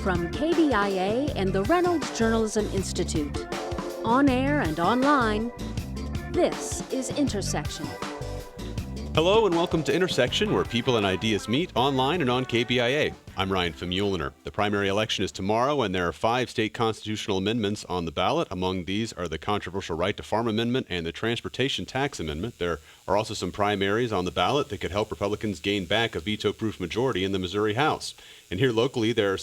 from KBIA and the Reynolds Journalism Institute. On air and online, this is Intersection. Hello and welcome to Intersection, where people and ideas meet online and on KBIA. I'm Ryan Famuliner. The primary election is tomorrow, and there are 5 state constitutional amendments on the ballot. Among these are the controversial Right to Farm Amendment and the Transportation Tax Amendment. There are also some primaries on the ballot that could help Republicans gain back a veto-proof majority in the Missouri House. And here locally, there are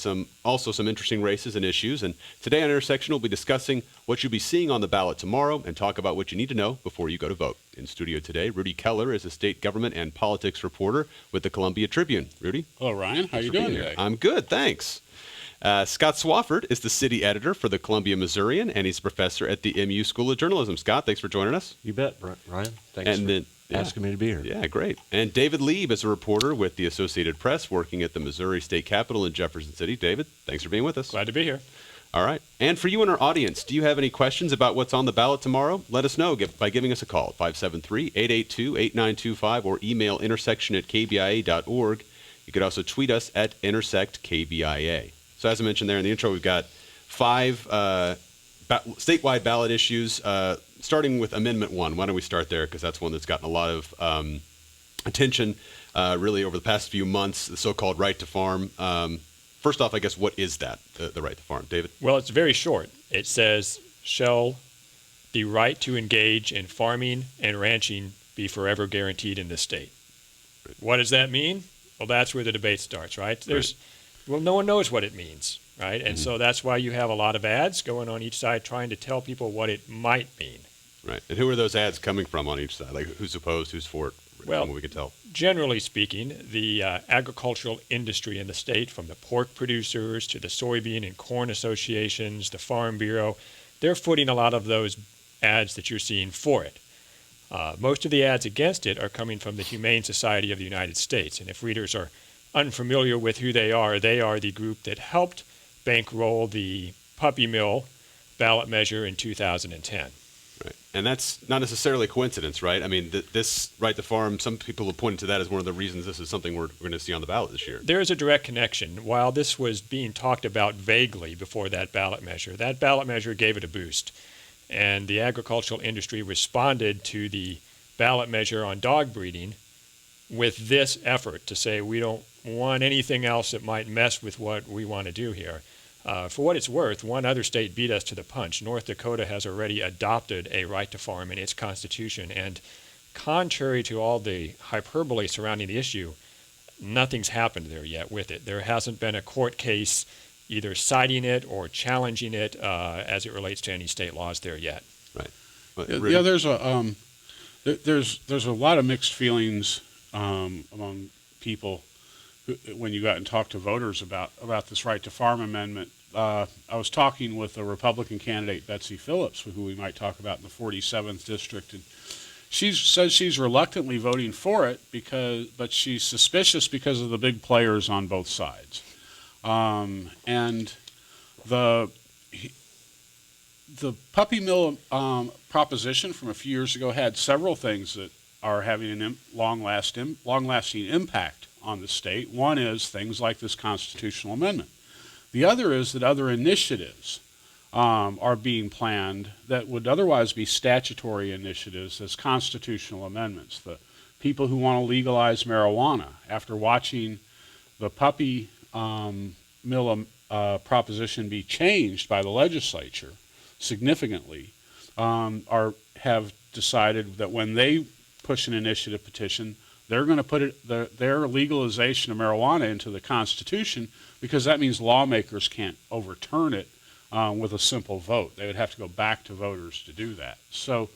also some interesting races and issues. And today on Intersection, we'll be discussing what you'll be seeing on the ballot tomorrow and talk about what you need to know before you go to vote. In studio today, Rudy Keller is a state government and politics reporter with the Columbia Tribune. Rudy? Hello, Ryan. How are you doing today? I'm good, thanks. Scott Swafford is the city editor for the Columbia Missourian, and he's a professor at the MU School of Journalism. Scott, thanks for joining us. You bet, Ryan. Thanks for asking me to be here. Yeah, great. And David Lieb is a reporter with the Associated Press working at the Missouri State Capitol in Jefferson City. David, thanks for being with us. Glad to be here. All right. And for you in our audience, do you have any questions about what's on the ballot tomorrow? Let us know by giving us a call at 573-882-8925 or email intersection@kbia.org. You could also tweet us at intersectkbia. So as I mentioned there in the intro, we've got 5 statewide ballot issues, starting with Amendment 1. Why don't we start there, because that's one that's gotten a lot of attention really over the past few months, the so-called Right to Farm. First off, I guess, what is that, the right to farm? David? Well, it's very short. It says, shall the right to engage in farming and ranching be forever guaranteed in this state? Right. What does that mean? Well, that's where the debate starts, right? Well, no one knows what it means, right? And so that's why you have a lot of ads going on each side trying to tell people what it might mean. Right. And who are those ads coming from on each side? Like, who's opposed, who's for it? Well, we can tell. Generally speaking, the agricultural industry in the state, from the pork producers to the soybean and corn associations, the Farm Bureau, they're footing a lot of those ads that you're seeing for it. Most of the ads against it are coming from the Humane Society of the United States. And if readers are unfamiliar with who they are the group that helped bankroll the puppy mill ballot measure in 2010. Right. And that's not necessarily a coincidence, right? I mean, this right to farm, some people have pointed to that as one of the reasons this is something we're going to see on the ballot this year. There is a direct connection. While this was being talked about vaguely before that ballot measure gave it a boost. And the agricultural industry responded to the ballot measure on dog breeding with this effort to say we don't want anything else that might mess with what we want to do here. For what it's worth, one other state beat us to the punch. North Dakota has already adopted a right to farm in its constitution, and contrary to all the hyperbole surrounding the issue, nothing's happened there yet with it. There hasn't been a court case either citing it or challenging it as it relates to any state laws there yet. Right. Yeah, there's a lot of mixed feelings among people when you got and talked to voters about this right to farm amendment. I was talking with a Republican candidate, Betsy Phillips, who we might talk about in the 47th district, and she says she's reluctantly voting for it but she's suspicious because of the big players on both sides. And the puppy mill proposition from a few years ago had several things that are having a long-lasting impact on the state. One is things like this constitutional amendment. The other is that other initiatives are being planned that would otherwise be statutory initiatives as constitutional amendments. The people who want to legalize marijuana, after watching the puppy mill proposition be changed by the legislature significantly, have decided that when they push an initiative petition, they're going to put their legalization of marijuana into the Constitution, because that means lawmakers can't overturn it with a simple vote. They would have to go back to voters to do that. So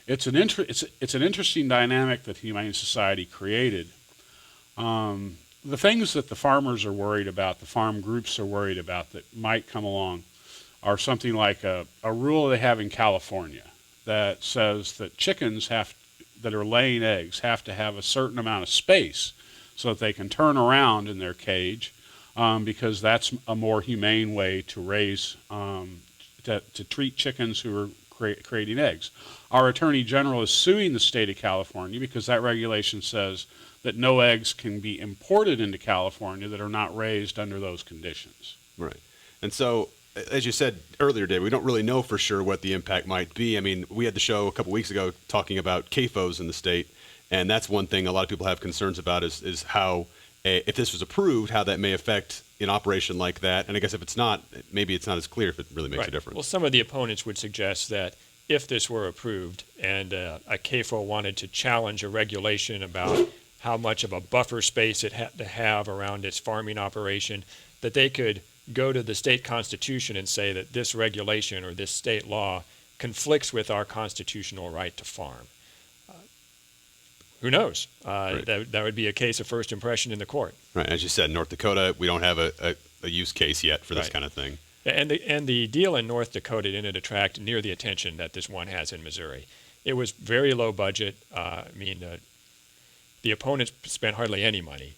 it's an interesting dynamic that the Humane Society created. The things that the farmers are worried about, the farm groups are worried about that might come along, are something like a rule they have in California that says that chickens that are laying eggs have to have a certain amount of space so that they can turn around in their cage, because that's a more humane way to raise, to treat chickens who are creating eggs. Our Attorney General is suing the state of California because that regulation says that no eggs can be imported into California that are not raised under those conditions. Right. And so, as you said earlier, Dave, we don't really know for sure what the impact might be. I mean, we had the show a couple weeks ago talking about CAFOs in the state, and that's one thing a lot of people have concerns about is how, if this was approved, how that may affect an operation like that. And I guess if it's not, maybe it's not as clear if it really makes a difference. Well, some of the opponents would suggest that if this were approved and a CAFO wanted to challenge a regulation about how much of a buffer space it had to have around its farming operation, that they could go to the state constitution and say that this regulation or this state law conflicts with our constitutional right to farm. Who knows? Right. That would be a case of first impression in the court. Right. As you said, North Dakota, we don't have a use case yet for this kind of thing. And the deal in North Dakota didn't attract near the attention that this one has in Missouri. It was very low budget. The opponents spent hardly any money.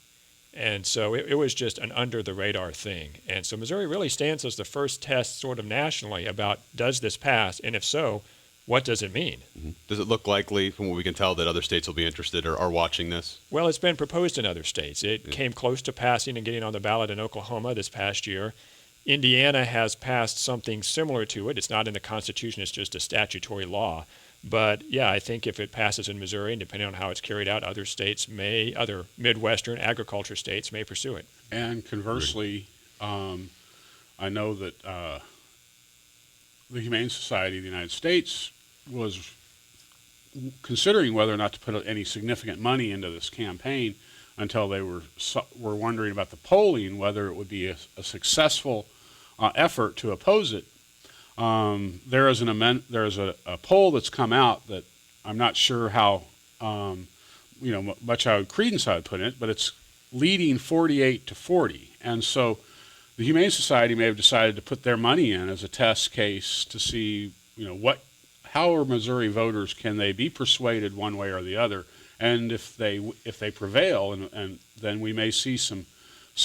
And so it was just an under-the-radar thing. And so Missouri really stands as the first test sort of nationally about, does this pass? And if so, what does it mean? Mm-hmm. Does it look likely, from what we can tell, that other states will be interested or are watching this? Well, it's been proposed in other states. It came close to passing and getting on the ballot in Oklahoma this past year. Indiana has passed something similar to it. It's not in the Constitution. It's just a statutory law. But, yeah, I think if it passes in Missouri, and depending on how it's carried out, other Midwestern agriculture states may pursue it. And conversely, I know that the Humane Society of the United States was considering whether or not to put any significant money into this campaign until they were wondering about the polling, whether it would be a successful effort to oppose it. There is a poll that's come out that I'm not sure how much credence I would put in it, but it's leading 48-40, and so the Humane Society may have decided to put their money in as a test case to see how are Missouri voters, can they be persuaded one way or the other, and if they prevail, and then we may see some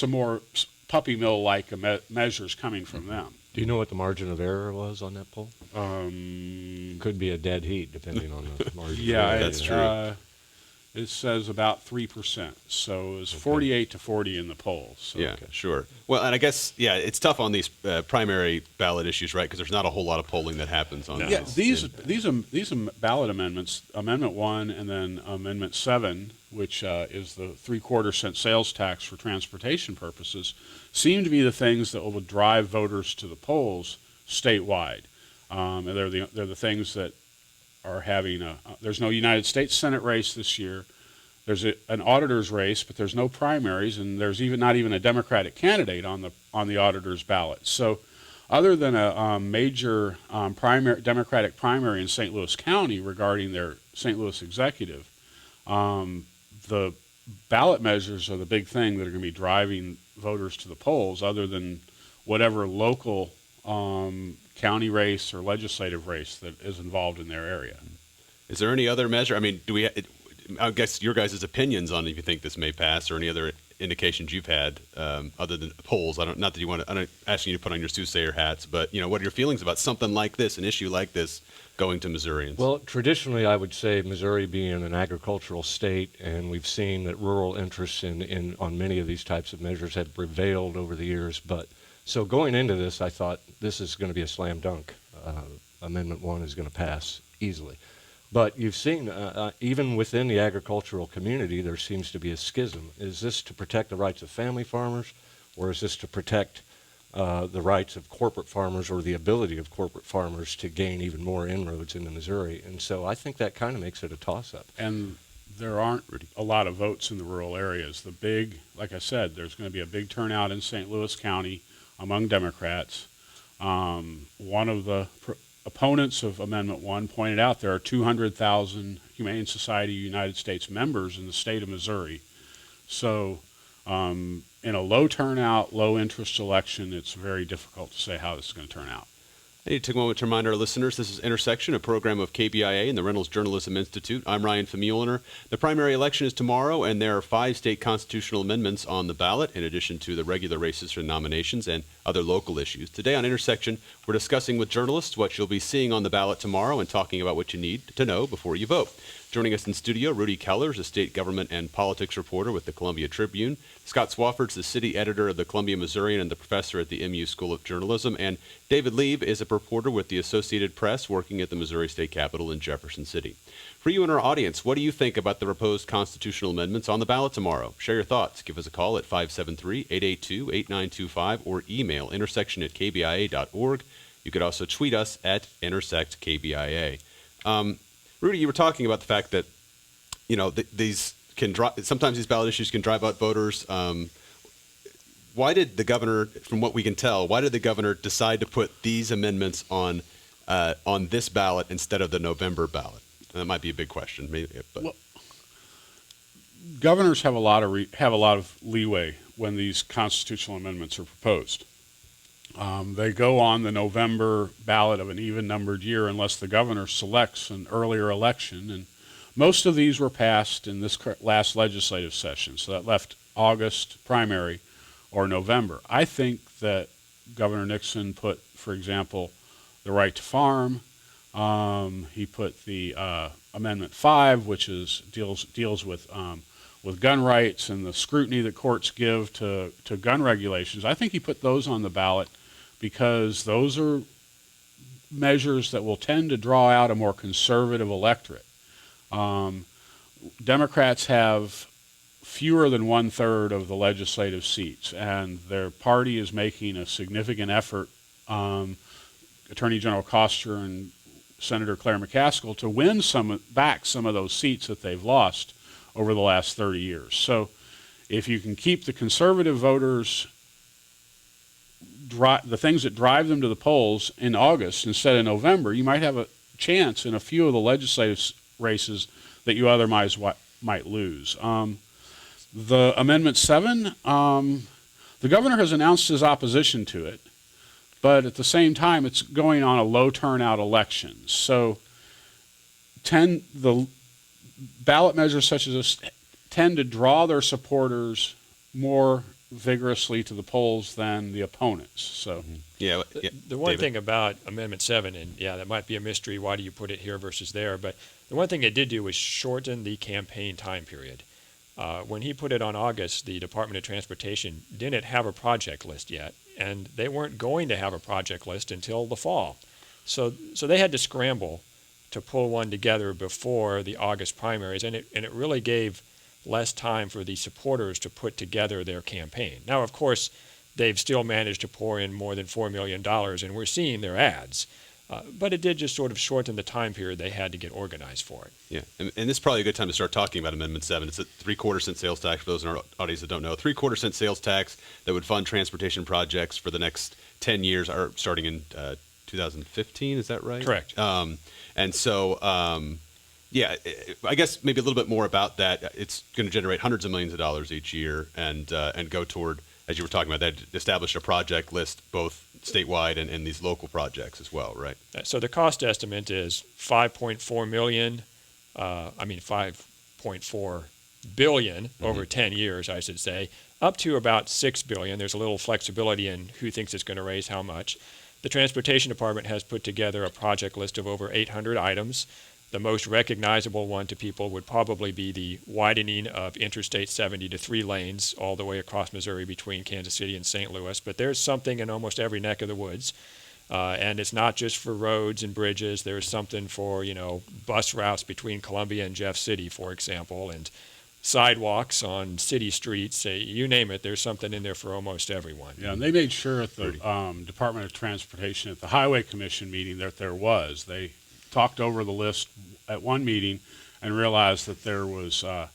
more puppy mill-like measures coming from them. Do you know what the margin of error was on that poll? Could be a dead heat, depending on the margin. Yeah, that's true. It says about 3%, so it was 48-40 in the poll. So. Yeah, sure. Well, and I guess it's tough on these primary ballot issues, right? Because there's not a whole lot of polling that happens on. Yeah, these are ballot amendments, Amendment 1 and then Amendment 7, which is the 3/4 cent sales tax for transportation purposes, seem to be the things that will drive voters to the polls statewide. And they're the things that are having there's no United States Senate race this year. There's an auditor's race, but there's no primaries, and there's not even a Democratic candidate on the auditor's ballot. So, other than a major Democratic primary in St. Louis County regarding their St. Louis executive, the ballot measures are the big thing that are going to be driving voters to the polls. Other than whatever local county race or legislative race that is involved in their area. Is there any other measure? I mean, I guess your guys' opinions on if you think this may pass, or any other indications you've had other than polls. I'm not asking you to put on your soothsayer hats, but what are your feelings about something like this, an issue like this, going to Missourians? Well, traditionally, I would say Missouri being an agricultural state, and we've seen that rural interests on many of these types of measures have prevailed over the years. But so going into this, I thought this is going to be a slam dunk. Amendment 1 is going to pass easily. But you've seen, even within the agricultural community, there seems to be a schism. Is this to protect the rights of family farmers, or is this to protect the rights of corporate farmers, or the ability of corporate farmers to gain even more inroads into Missouri? And so I think that kind of makes it a toss-up. And there aren't a lot of votes in the rural areas. Like I said, there's going to be a big turnout in St. Louis County among Democrats. One of the opponents of Amendment 1 pointed out there are 200,000 Humane Society of the United States members in the state of Missouri. So in a low turnout, low interest election, it's very difficult to say how this is going to turn out. I need to take a moment to remind our listeners this is Intersection, a program of KBIA and the Reynolds Journalism Institute. I'm Ryan Famuliner. The primary election is tomorrow, and there are 5 state constitutional amendments on the ballot, in addition to the regular races for nominations and other local issues. Today on Intersection, we're discussing with journalists what you'll be seeing on the ballot tomorrow and talking about what you need to know before you vote. Joining us in studio, Rudy Keller is a state government and politics reporter with the Columbia Tribune. Scott Swafford's the city editor of the Columbia Missourian and the professor at the MU School of Journalism. And David Lieb is a reporter with the Associated Press working at the Missouri State Capitol in Jefferson City. For you and our audience, what do you think about the proposed constitutional amendments on the ballot tomorrow? Share your thoughts. Give us a call at 573-882-8925 or email intersection@kbia.org. You could also tweet us at intersectkbia. Rudy, you were talking about the fact that, these can sometimes these ballot issues can drive out voters. Why did the governor, from what we can tell, why did the governor decide to put these amendments on this ballot instead of the November ballot? And that might be a big question, maybe. But. Well, governors have a lot of leeway when these constitutional amendments are proposed. They go on the November ballot of an even-numbered year unless the governor selects an earlier election. And most of these were passed in this last legislative session, so that left August primary or November. I think that Governor Nixon put, for example, the right to farm. He put the Amendment 5, which deals with gun rights and the scrutiny that courts give to gun regulations. I think he put those on the ballot because those are measures that will tend to draw out a more conservative electorate. Democrats have fewer than 1/3 of the legislative seats, and their party is making a significant effort, Attorney General Koster and Senator Claire McCaskill, to win back some of those seats that they've lost over the last 30 years. So if you can keep the conservative voters, the things that drive them to the polls in August instead of November, you might have a chance in a few of the legislative races that you otherwise might lose. The Amendment 7, the governor has announced his opposition to it, but at the same time, it's going on a low turnout election. So the ballot measures such as this tend to draw their supporters more vigorously to the polls than the opponents. So Yeah. The one David? thing about Amendment 7, and that might be a mystery, why do you put it here versus there, but the one thing it did do was shorten the campaign time period. When he put it on August, the Department of Transportation didn't have a project list yet, and they weren't going to have a project list until the fall. So they had to scramble to pull one together before the August primaries, and it really gave less time for the supporters to put together their campaign. Now, of course, they've still managed to pour in more than $4 million, and we're seeing their ads. But it did just sort of shorten the time period they had to get organized for it. Yeah, and this is probably a good time to start talking about Amendment 7. It's a 3/4 cent sales tax, for those in our audience that don't know. 3/4 cent sales tax that would fund transportation projects for the next 10 years, or starting in 2015, is that right? Correct. And so, I guess maybe a little bit more about that. It's going to generate hundreds of millions of dollars each year and go toward, as you were talking about, that established a project list both statewide and these local projects as well, right? So the cost estimate is $5.4 billion over 10 years, I should say, up to about $6 billion. There's a little flexibility in who thinks it's going to raise how much. The Transportation Department has put together a project list of over 800 items. The most recognizable one to people would probably be the widening of Interstate 70 to 3 lanes all the way across Missouri between Kansas City and St. Louis. But there's something in almost every neck of the woods. And it's not just for roads and bridges. There's something for, bus routes between Columbia and Jeff City, for example, and sidewalks on city streets. You name it, there's something in there for almost everyone. Yeah, and they made sure at the Department of Transportation, at the Highway Commission meeting, that there was. They talked over the list at one meeting and realized that there was a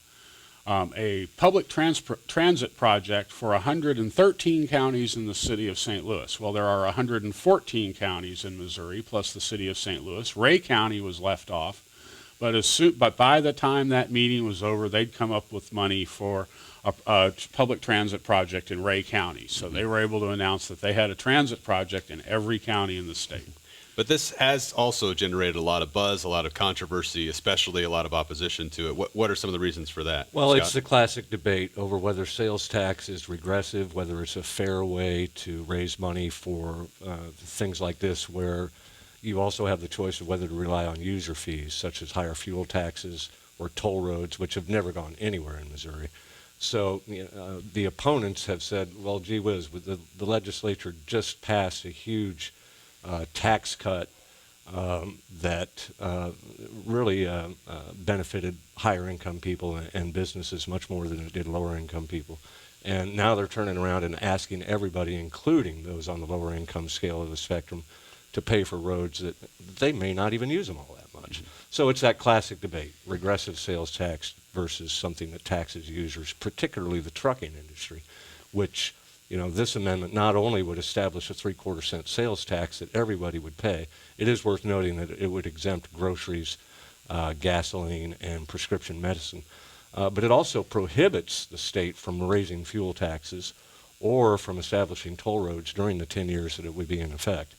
public transit project for 113 counties in the city of St. Louis. Well, there are 114 counties in Missouri, plus the city of St. Louis. Ray County was left off, but by the time that meeting was over, they'd come up with money for a public transit project in Ray County. So they were able to announce that they had a transit project in every county in the state. But this has also generated a lot of buzz, a lot of controversy, especially a lot of opposition to it. What are some of the reasons for that? Well, Scott? it's the classic debate over whether sales tax is regressive, whether it's a fair way to raise money for things like this, where you also have the choice of whether to rely on user fees, such as higher fuel taxes or toll roads, which have never gone anywhere in Missouri. So the opponents have said, well, gee whiz, the legislature just passed a huge tax cut that really benefited higher income people and businesses much more than it did lower income people. And now they're turning around and asking everybody, including those on the lower income scale of the spectrum, to pay for roads that they may not even use them all that much. So it's that classic debate, regressive sales tax versus something that taxes users, particularly the trucking industry, which, this amendment not only would establish a 3/4 cent sales tax that everybody would pay, it is worth noting that it would exempt groceries, gasoline, and prescription medicine. But it also prohibits the state from raising fuel taxes or from establishing toll roads during the 10 years that it would be in effect.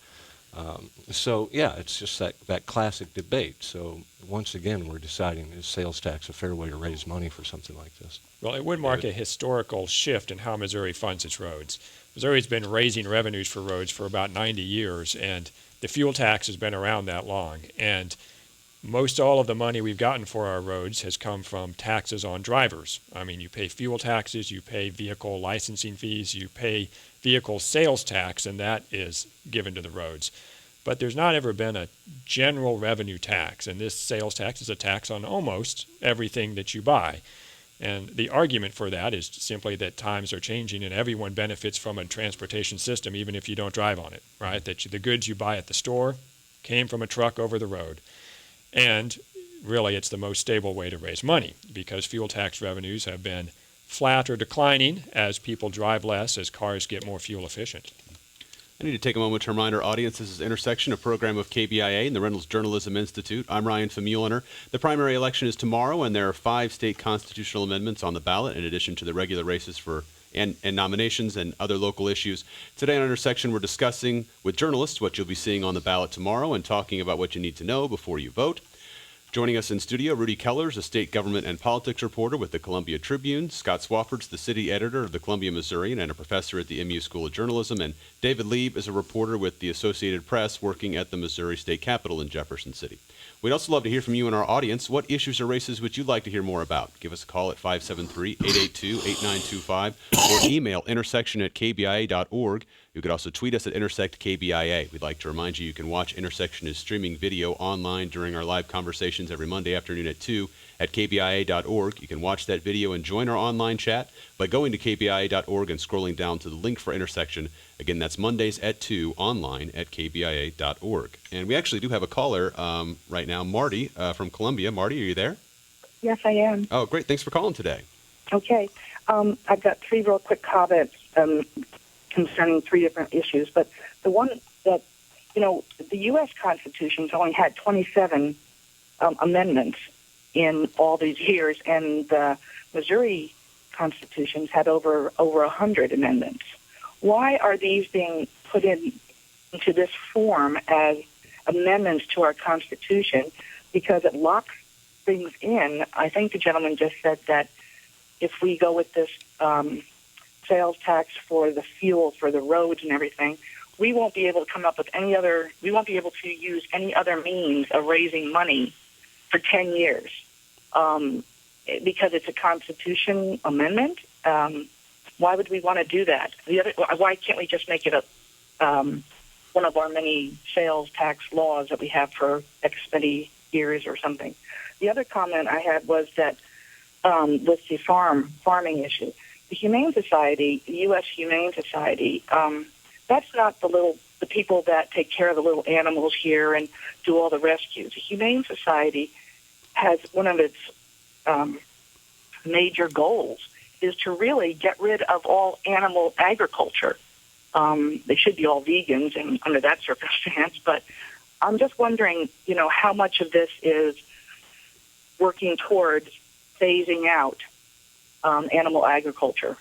It's just that classic debate. So once again, we're deciding, is sales tax a fair way to raise money for something like this? Well, it would mark a historical shift in how Missouri funds its roads. Missouri's been raising revenues for roads for about 90 years, and the fuel tax has been around that long. And most all of the money we've gotten for our roads has come from taxes on drivers. I mean, you pay fuel taxes, you pay vehicle licensing fees, you pay vehicle sales tax, and that is given to the roads. But there's not ever been a general revenue tax, and this sales tax is a tax on almost everything that you buy. And the argument for that is simply that times are changing and everyone benefits from a transportation system, even if you don't drive on it, right? That the goods you buy at the store came from a truck over the road. And really, it's the most stable way to raise money because fuel tax revenues have been flat or declining as people drive less, as cars get more fuel efficient. I need to take a moment to remind our audience this is Intersection, a program of KBIA and the Reynolds Journalism Institute. I'm Ryan Famuliner. The primary election is tomorrow, and there are 5 state constitutional amendments on the ballot, in addition to the regular races for and nominations and other local issues. Today on Intersection, we're discussing with journalists what you'll be seeing on the ballot tomorrow and talking about what you need to know before you vote. Joining us in studio, Rudy Kellers, a state government and politics reporter with the Columbia Tribune, Scott Swafford's the city editor of the Columbia Missourian and a professor at the MU School of Journalism, and David Lieb is a reporter with the Associated Press working at the Missouri State Capitol in Jefferson City. We'd also love to hear from you in our audience. What issues or races would you like to hear more about? Give us a call at 573-882-8925 or email intersection@kbia.org. You could also tweet us at IntersectKBIA. We'd like to remind you can watch Intersection as streaming video online during our live conversations every Monday afternoon at 2 at kbia.org. You can watch that video and join our online chat by going to kbia.org and scrolling down to the link for Intersection. Again, that's Mondays at 2 online at kbia.org. And we actually do have a caller right now, Marty from Columbia. Marty, are you there? Yes, I am. Oh, great. Thanks for calling today. Okay. I've got 3 real quick comments concerning 3 different issues. But the one that, the U.S. Constitution's only had 27 amendments in all these years, and the Missouri Constitution's had over 100 amendments. Why are these being put into this form as amendments to our Constitution? Because it locks things in. I think the gentleman just said that if we go with this sales tax for the fuel, for the roads and everything, we won't be able to come up with we won't be able to use any other means of raising money for 10 years because it's a Constitution amendment. Why would we want to do that? Why can't we just make it one of our many sales tax laws that we have for X many years or something? The other comment I had was that with the farming issue, the Humane Society, the U.S. Humane Society, that's not the people that take care of the little animals here and do all the rescues. The Humane Society has one of its major goals is to really get rid of all animal agriculture. They should be all vegans and under that circumstance, but I'm just wondering, how much of this is working towards phasing out animal agriculture.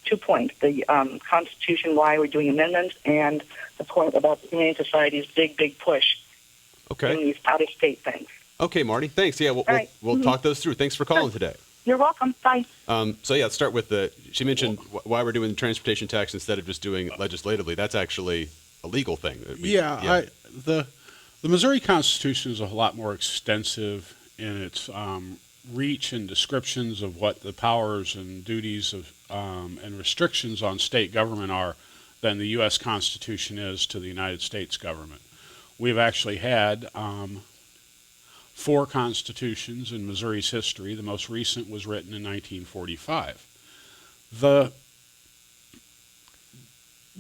2 points: the Constitution, why we're doing amendments, and the point about the Humane Society's big push in these out-of-state things. Okay, Marty. Thanks. Yeah, we'll talk those through. Thanks for calling today. You're welcome. Bye. Let's start with she mentioned why we're doing the transportation tax instead of just doing it legislatively. That's actually a legal thing. The Missouri Constitution is a lot more extensive in its reach and descriptions of what the powers and duties of and restrictions on state government are than the U.S. Constitution is to the United States government. We've actually had 4 constitutions in Missouri's history. The most recent was written in 1945.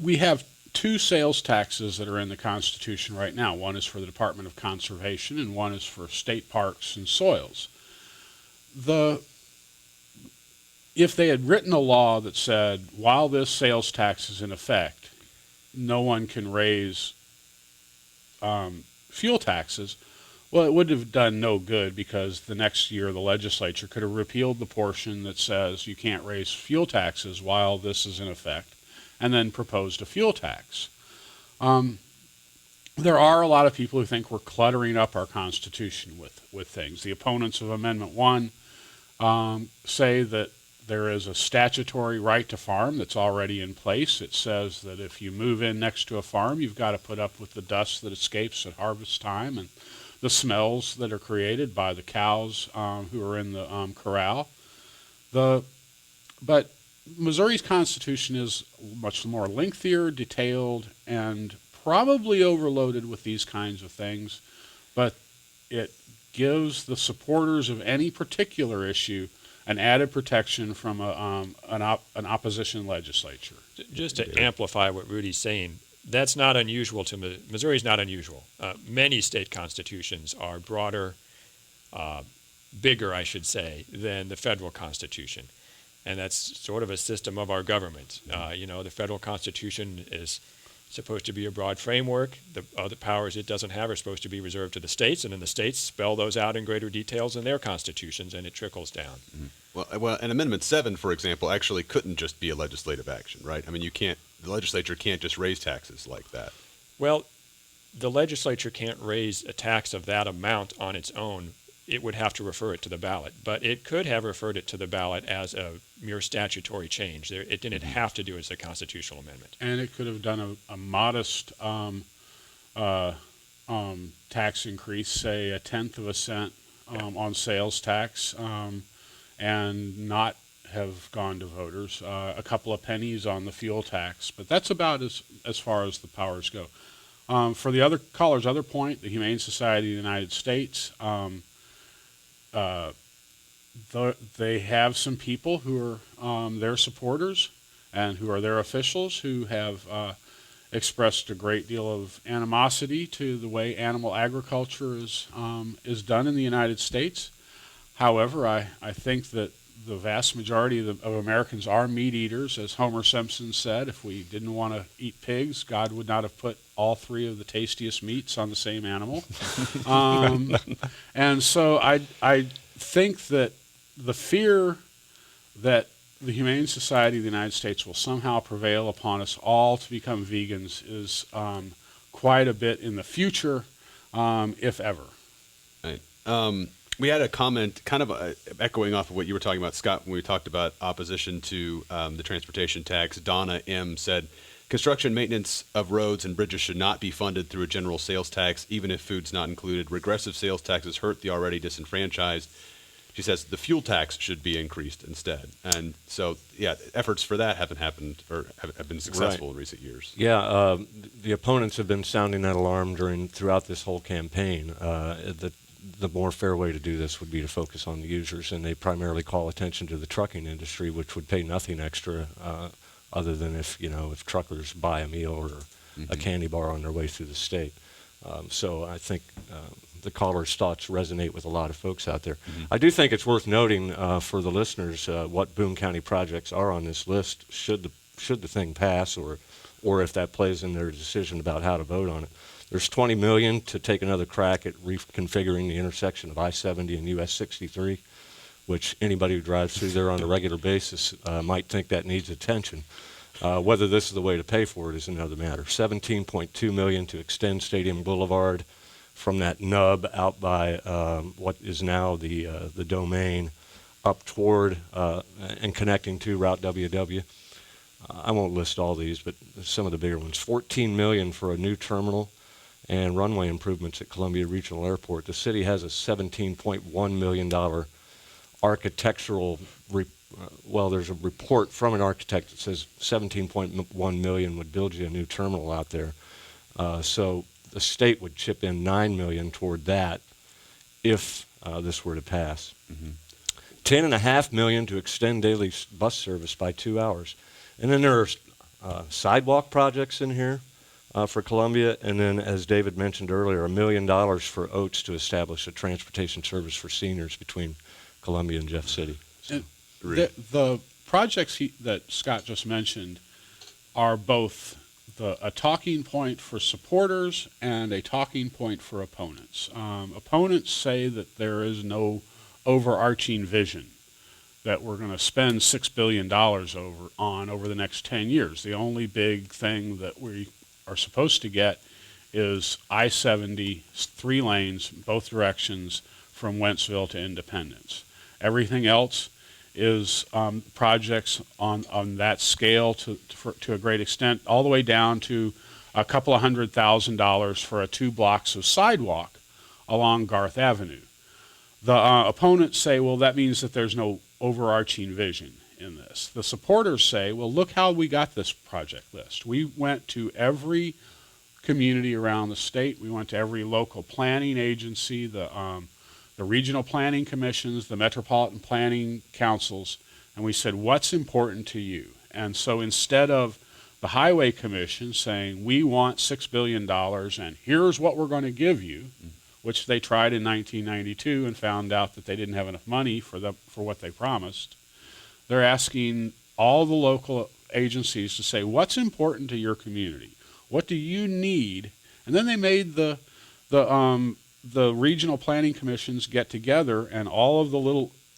We have 2 sales taxes that are in the Constitution right now. One is for the Department of Conservation, and one is for state parks and soils. If they had written a law that said, while this sales tax is in effect, no one can raise fuel taxes, well, it would have done no good, because the next year the legislature could have repealed the portion that says you can't raise fuel taxes while this is in effect, and then proposed a fuel tax. There are a lot of people who think we're cluttering up our Constitution with things. The opponents of Amendment 1 say that there is a statutory right to farm that's already in place. It says that if you move in next to a farm, you've got to put up with the dust that escapes at harvest time and the smells that are created by the cows who are in the corral. But Missouri's Constitution is much more lengthier, detailed, and probably overloaded with these kinds of things, but it gives the supporters of any particular issue an added protection from an opposition legislature. Just to amplify what Rudy's saying, that's not unusual to Missouri's not unusual. Many state constitutions are broader, bigger, I should say, than the federal Constitution. And that's sort of a system of our government. The federal Constitution is supposed to be a broad framework. The other powers it doesn't have are supposed to be reserved to the states, and then the states spell those out in greater details in their constitutions, and it trickles down. Mm-hmm. Well, and Amendment 7, for example, actually couldn't just be a legislative action, right? I mean, the legislature can't just raise taxes like that. Well, the legislature can't raise a tax of that amount on its own. It would have to refer it to the ballot, but it could have referred it to the ballot as a mere statutory change. It didn't have to do it as a constitutional amendment. And it could have done a modest tax increase, say 1/10 of a cent on sales tax, and not have gone to voters. A couple of pennies on the fuel tax, but that's about as far as the powers go. For the other caller's other point, the Humane Society of the United States, they have some people who are their supporters and who are their officials who have expressed a great deal of animosity to the way animal agriculture is done in the United States. However, I think that the vast majority of Americans are meat eaters. As Homer Simpson said, if we didn't want to eat pigs, God would not have put all 3 of the tastiest meats on the same animal. And so I think that the fear that the Humane Society of the United States will somehow prevail upon us all to become vegans is quite a bit in the future, if ever. Right. We had a comment kind of echoing off of what you were talking about, Scott, when we talked about opposition to the transportation tax. Donna M. said, construction maintenance of roads and bridges should not be funded through a general sales tax, even if food's not included. Regressive sales taxes hurt the already disenfranchised. She says the fuel tax should be increased instead. And so, yeah, efforts for that haven't happened or have been successful in recent years. Yeah, the opponents have been sounding that alarm throughout this whole campaign. The more fair way to do this would be to focus on the users, and they primarily call attention to the trucking industry, which would pay nothing extra other than if truckers buy a meal or a candy bar on their way through the state. So I think the caller's thoughts resonate with a lot of folks out there. I do think it's worth noting for the listeners what Boone County projects are on this list should the thing pass, or if that plays in their decision about how to vote on it. There's $20 million to take another crack at reconfiguring the intersection of I-70 and US 63. which anybody who drives through there on a regular basis might think that needs attention. Whether this is the way to pay for it is another matter. $17.2 million to extend Stadium Boulevard from that nub out by what is now the Domain up toward and connecting to Route WW. I won't list all these, but some of the bigger ones. $14 million for a new terminal and runway improvements at Columbia Regional Airport. The city has a $17.1 million architectural there's a report from an architect that says $17.1 million would build you a new terminal out there. So the state would chip in $9 million toward that if this were to pass. Mm-hmm. $10.5 million to extend daily bus service by 2 hours. And then there are sidewalk projects in here for Columbia. And then, as David mentioned earlier, $1 million for Oates to establish a transportation service for seniors between Columbia and Jeff City. So. The projects that Scott just mentioned are both a talking point for supporters and a talking point for opponents. Opponents say that there is no overarching vision, that we're going to spend $6 billion over the next 10 years. The only big thing that we are supposed to get is I-70, 3 lanes, both directions, from Wentzville to Independence. Everything else is projects on that scale to a great extent, all the way down to a couple of $100,000 for 2 blocks of sidewalk along Garth Avenue. The opponents say, well, that means that there's no overarching vision in this. The supporters say, well, look how we got this project list. We went to every community around the state. We went to every local planning agency, the regional planning commissions, the metropolitan planning councils, and we said, what's important to you? And so instead of the Highway Commission saying, we want $6 billion and here's what we're going to give you, which they tried in 1992 and found out that they didn't have enough money for what they promised, they're asking all the local agencies to say, what's important to your community? What do you need? And then they made the regional planning commissions get together, and all of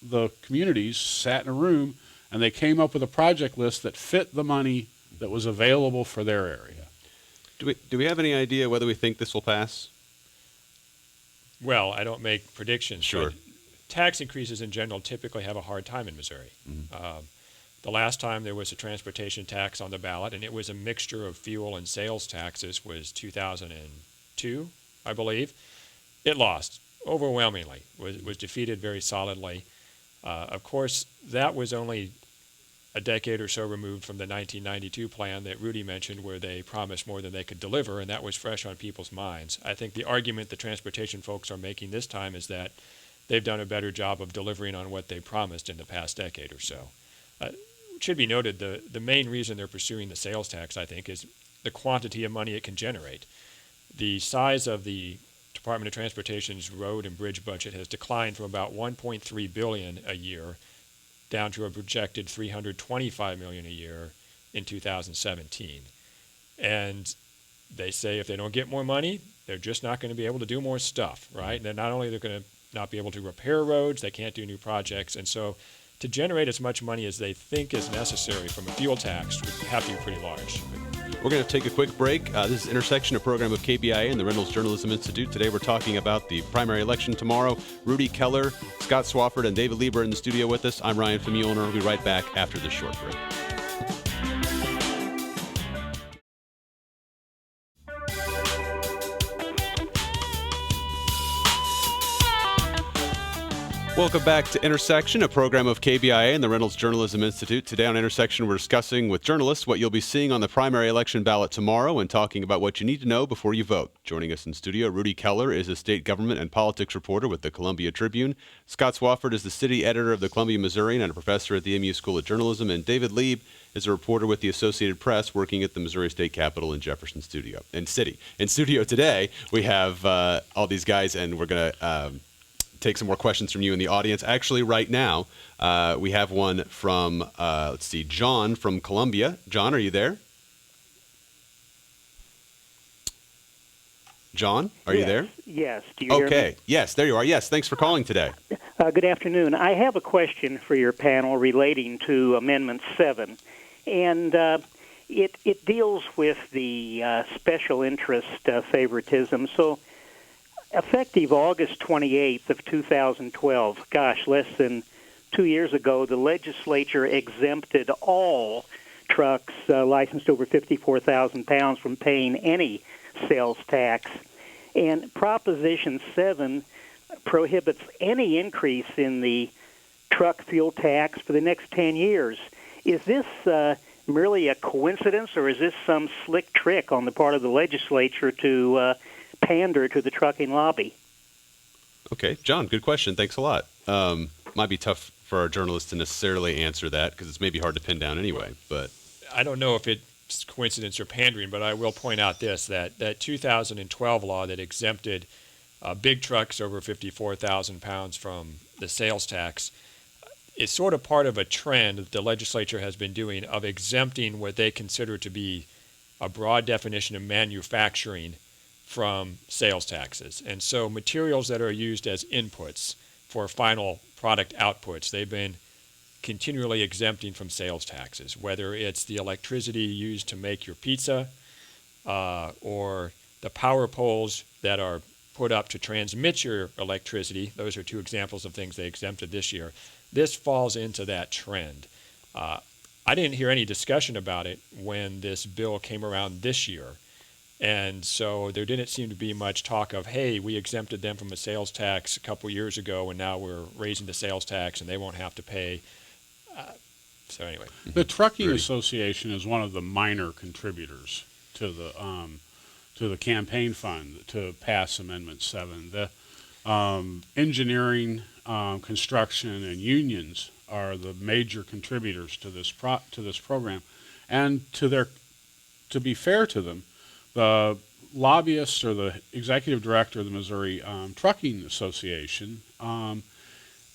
the communities sat in a room, and they came up with a project list that fit the money that was available for their area. Do we have any idea whether we think this will pass? Well, I don't make predictions. Sure. But tax increases in general typically have a hard time in Missouri. Mm-hmm. The last time there was a transportation tax on the ballot, and it was a mixture of fuel and sales taxes, was 2002, I believe. It lost overwhelmingly, was defeated very solidly. Of course, that was only a decade or so removed from the 1992 plan that Rudy mentioned, where they promised more than they could deliver, and that was fresh on people's minds. I think the argument the transportation folks are making this time is that they've done a better job of delivering on what they promised in the past decade or so. It should be noted, the main reason they're pursuing the sales tax, I think, is the quantity of money it can generate. The size of the Department of Transportation's road and bridge budget has declined from about $1.3 billion a year down to a projected $325 million a year in 2017. And they say if they don't get more money, they're just not going to be able to do more stuff, right? And they're not only they're going to not be able to repair roads, they can't do new projects. And so to generate as much money as they think is necessary from a fuel tax would have to be pretty large. We're going to take a quick break. This is Intersection, a program of KBIA and the Reynolds Journalism Institute. Today we're talking about the primary election tomorrow. Rudy Keller, Scott Swafford, and David Lieber in the studio with us. I'm Ryan Famulner. We'll be right back after this short break. Welcome back to Intersection, a program of KBIA and the Reynolds Journalism Institute. Today on Intersection, we're discussing with journalists what you'll be seeing on the primary election ballot tomorrow and talking about what you need to know before you vote. Joining us in studio, Rudy Keller is a state government and politics reporter with the Columbia Tribune. Scott Swafford is the city editor of the Columbia Missourian and a professor at the MU School of Journalism. And David Lieb is a reporter with the Associated Press working at the Missouri State Capitol in Jefferson Studio and City. In studio today, we have all these guys, and we're going to take some more questions from you in the audience. Actually, right now, we have one from, let's see, John from Columbia. John, are you there? John, are you there? Yes. Do you hear me? Okay. Yes, there you are. Yes, thanks for calling today. Good afternoon. I have a question for your panel relating to Amendment 7, and it deals with the special interest favoritism. So, effective August 28th of 2012, gosh, less than 2 years ago, the legislature exempted all trucks licensed over 54,000 pounds from paying any sales tax. And Proposition 7 prohibits any increase in the truck fuel tax for the next 10 years. Is this merely a coincidence, or is this some slick trick on the part of the legislature to pander to the trucking lobby? Okay, John, good question. Thanks a lot. Might be tough for our journalists to necessarily answer that because it's maybe hard to pin down anyway. But I don't know if it's coincidence or pandering, but I will point out this, that 2012 law that exempted big trucks over 54,000 pounds from the sales tax is sort of part of a trend that the legislature has been doing of exempting what they consider to be a broad definition of manufacturing from sales taxes. And so materials that are used as inputs for final product outputs, they've been continually exempting from sales taxes, whether it's the electricity used to make your pizza or the power poles that are put up to transmit your electricity. Those are two examples of things they exempted this year. This falls into that trend. I didn't hear any discussion about it when this bill came around this year. And so there didn't seem to be much talk of, hey, we exempted them from a sales tax a couple years ago, and now we're raising the sales tax, and they won't have to pay. So anyway. The Trucking Association is one of the minor contributors to the campaign fund to pass Amendment 7. The engineering, construction, and unions are the major contributors to this program, and to be fair to them, the lobbyist or the executive director of the Missouri Trucking Association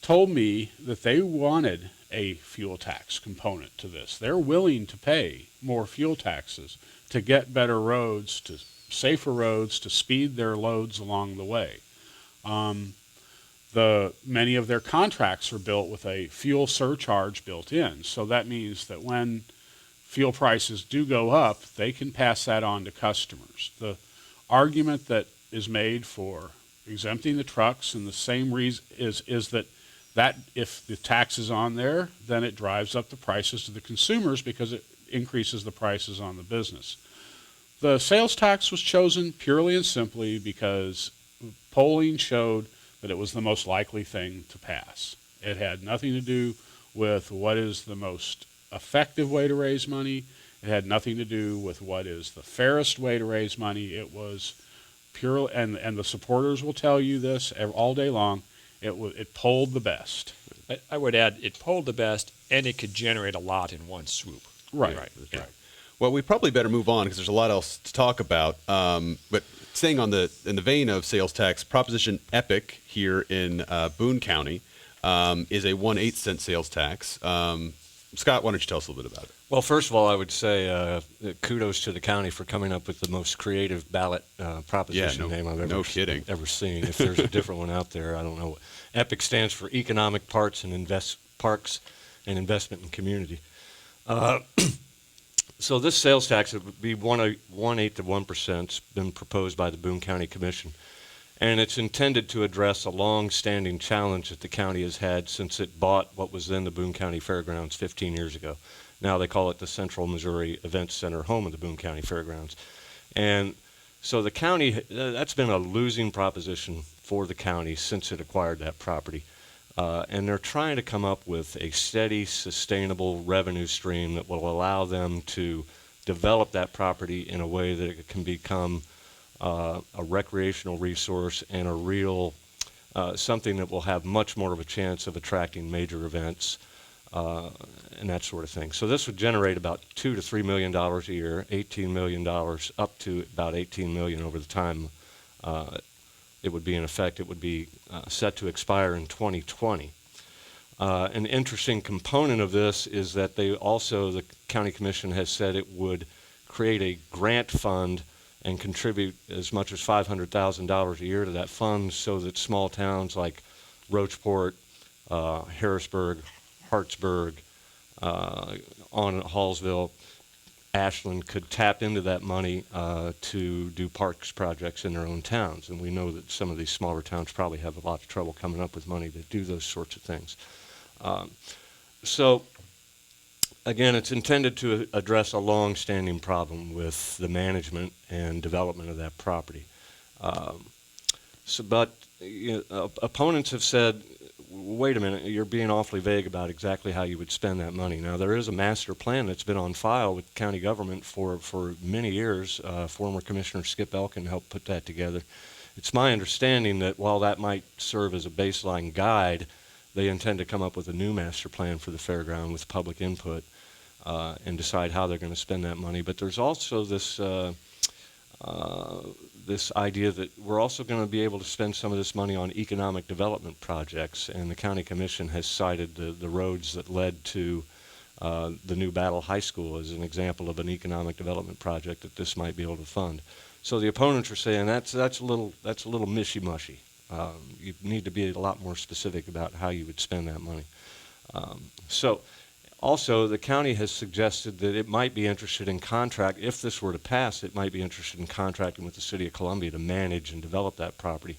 told me that they wanted a fuel tax component to this. They're willing to pay more fuel taxes to get better roads, to safer roads, to speed their loads along the way. Many of their contracts are built with a fuel surcharge built in, so that means that when fuel prices do go up, they can pass that on to customers. The argument that is made for exempting the trucks, and the same reason is that if the tax is on there, then it drives up the prices to the consumers because it increases the prices on the business. The sales tax was chosen purely and simply because polling showed that it was the most likely thing to pass. It had nothing to do with what is the most effective way to raise money. It had nothing to do with what is the fairest way to raise money. It was pure, and the supporters will tell you this all day long. It polled the best. I would add, it polled the best, and it could generate a lot in one swoop. Right. Yeah. Right. Well, we probably better move on because there's a lot else to talk about. But staying in the vein of sales tax, Proposition EPIC here in Boone County is a 1/8 cent sales tax. Scott, why don't you tell us a little bit about it? Well, first of all, I would say kudos to the county for coming up with the most creative ballot proposition name I've ever seen. If there's a different one out there, I don't know. EPIC stands for Economic Parks and Investment in Community. So this sales tax would be 1/8 of 1%. It's been proposed by the Boone County Commission. And it's intended to address a long-standing challenge that the county has had since it bought what was then the Boone County Fairgrounds 15 years ago. Now they call it the Central Missouri Events Center, home of the Boone County Fairgrounds. And so the county, that's been a losing proposition for the county since it acquired that property. And they're trying to come up with a steady, sustainable revenue stream that will allow them to develop that property in a way that it can become a recreational resource and a real something that will have much more of a chance of attracting major events and that sort of thing. So this would generate about $2 to $3 million a year, $18 million up to about $18 million over the time it would be in effect. It would be set to expire in 2020. An interesting component of this is that the county commission has said it would create a grant fund and contribute as much as $500,000 a year to that fund so that small towns like Roachport, Harrisburg, Hartsburg, on Hallsville, Ashland could tap into that money to do parks projects in their own towns. And we know that some of these smaller towns probably have a lot of trouble coming up with money to do those sorts of things. So again, it's intended to address a long-standing problem with the management and development of that property. But opponents have said, wait a minute, you're being awfully vague about exactly how you would spend that money. Now, there is a master plan that's been on file with county government for many years. Former Commissioner Skip Elkin helped put that together. It's my understanding that while that might serve as a baseline guide, they intend to come up with a new master plan for the fairground with public input and decide how they're going to spend that money. But there's also this this idea that we're also going to be able to spend some of this money on economic development projects, and the county commission has cited the roads that led to the new Battle High School as an example of an economic development project that this might be able to fund. So the opponents are saying that's a little mishy-mushy. You need to be a lot more specific about how you would spend that money. Also, the county has suggested that it might be interested in if this were to pass, it might be interested in contracting with the City of Columbia to manage and develop that property.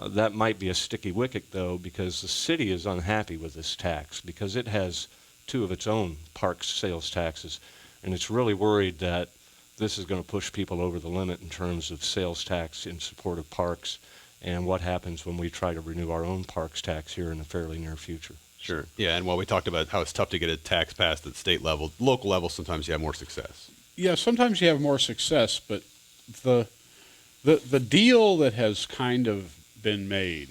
That might be a sticky wicket, though, because the city is unhappy with this tax because it has two of its own parks sales taxes, and it's really worried that this is going to push people over the limit in terms of sales tax in support of parks and what happens when we try to renew our own parks tax here in the fairly near future. Sure. Yeah, and while we talked about how it's tough to get a tax passed at the state level, local level, sometimes you have more success. Yeah, sometimes you have more success, but the deal that has kind of been made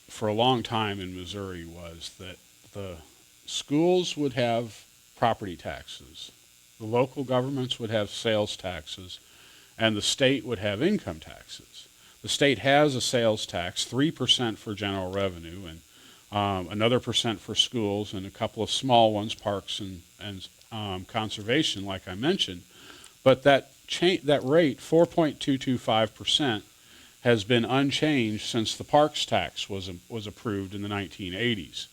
for a long time in Missouri was that the schools would have property taxes, the local governments would have sales taxes, and the state would have income taxes. The state has a sales tax, 3% for general revenue, and another percent for schools, and a couple of small ones, parks and conservation, like I mentioned. But that rate, 4.225%, has been unchanged since the parks tax was approved in the 1980s.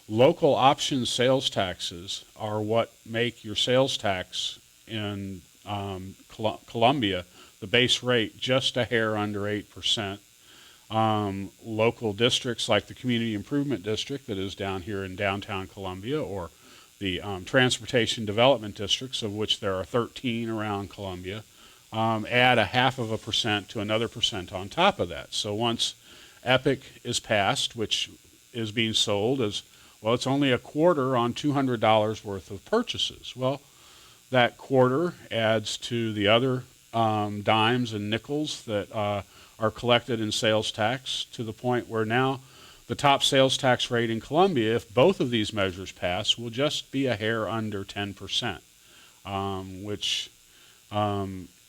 Local option sales taxes are what make your sales tax in Columbia, the base rate, just a hair under 8%. Local districts like the Community Improvement District that is down here in downtown Columbia, or the Transportation Development Districts, of which there are 13 around Columbia, add 0.5% to another percent on top of that. So once Epic is passed, which is being sold as, well, it's only a quarter on $200 worth of purchases. Well, that quarter adds to the other dimes and nickels that are collected in sales tax, to the point where now the top sales tax rate in Columbia, if both of these measures pass, will just be a hair under 10%, which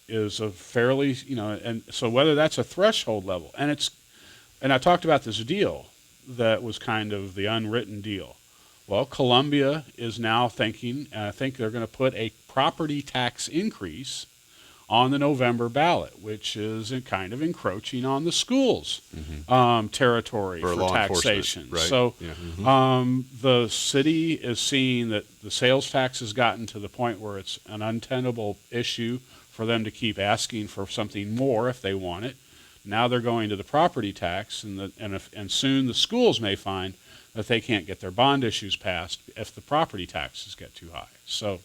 is a fairly, and so whether that's a threshold level, and I talked about this deal that was kind of the unwritten deal. Well, Columbia is now thinking, and I think they're going to put a property tax increase on the November ballot, which is kind of encroaching on the schools' territory for taxation. Right? So the city is seeing that the sales tax has gotten to the point where it's an untenable issue for them to keep asking for something more if they want it. Now they're going to the property tax, and soon the schools may find that they can't get their bond issues passed if the property taxes get too high. So,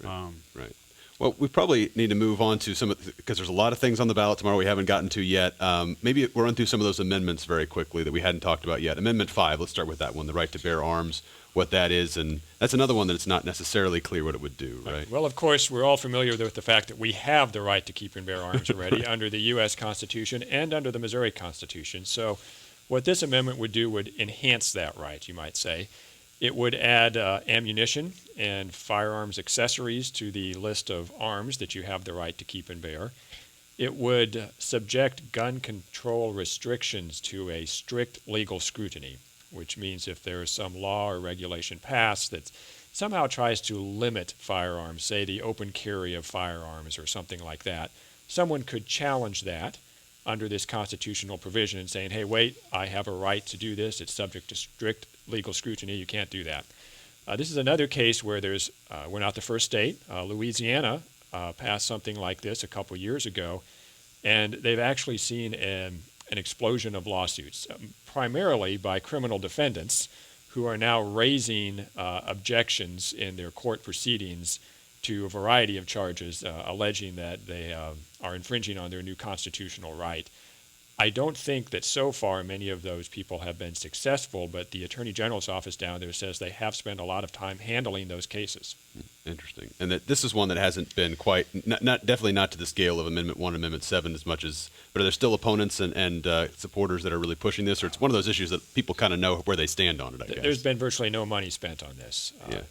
right. Well, we probably need to move on to some of, because there's a lot of things on the ballot tomorrow we haven't gotten to yet. Maybe we'll run through some of those amendments very quickly that we hadn't talked about yet. Amendment 5, let's start with that one, the right to bear arms, what that is, and that's another one that it's not necessarily clear what it would do, right? Well, of course, we're all familiar with the fact that we have the right to keep and bear arms already under the U.S. Constitution and under the Missouri Constitution. So what this amendment would do would enhance that right, you might say. It would add ammunition and firearms accessories to the list of arms that you have the right to keep and bear. It would subject gun control restrictions to a strict legal scrutiny, which means if there is some law or regulation passed that somehow tries to limit firearms, say the open carry of firearms or something like that, someone could challenge that under this constitutional provision and saying, hey, wait, I have a right to do this. It's subject to strict legal scrutiny. You can't do that. This is another case where we're not the first state. Louisiana passed something like this a couple years ago, and they've actually seen an explosion of lawsuits, primarily by criminal defendants who are now raising objections in their court proceedings to a variety of charges, alleging that they are infringing on their new constitutional right. I don't think that so far many of those people have been successful, but the Attorney General's office down there says they have spent a lot of time handling those cases. Interesting. And that this is one that hasn't been quite, definitely not to the scale of Amendment 1 and Amendment 7 as much as, but are there still opponents and supporters that are really pushing this, or it's one of those issues that people kind of know where they stand on it, I guess? There's been virtually no money spent on this. Yeah.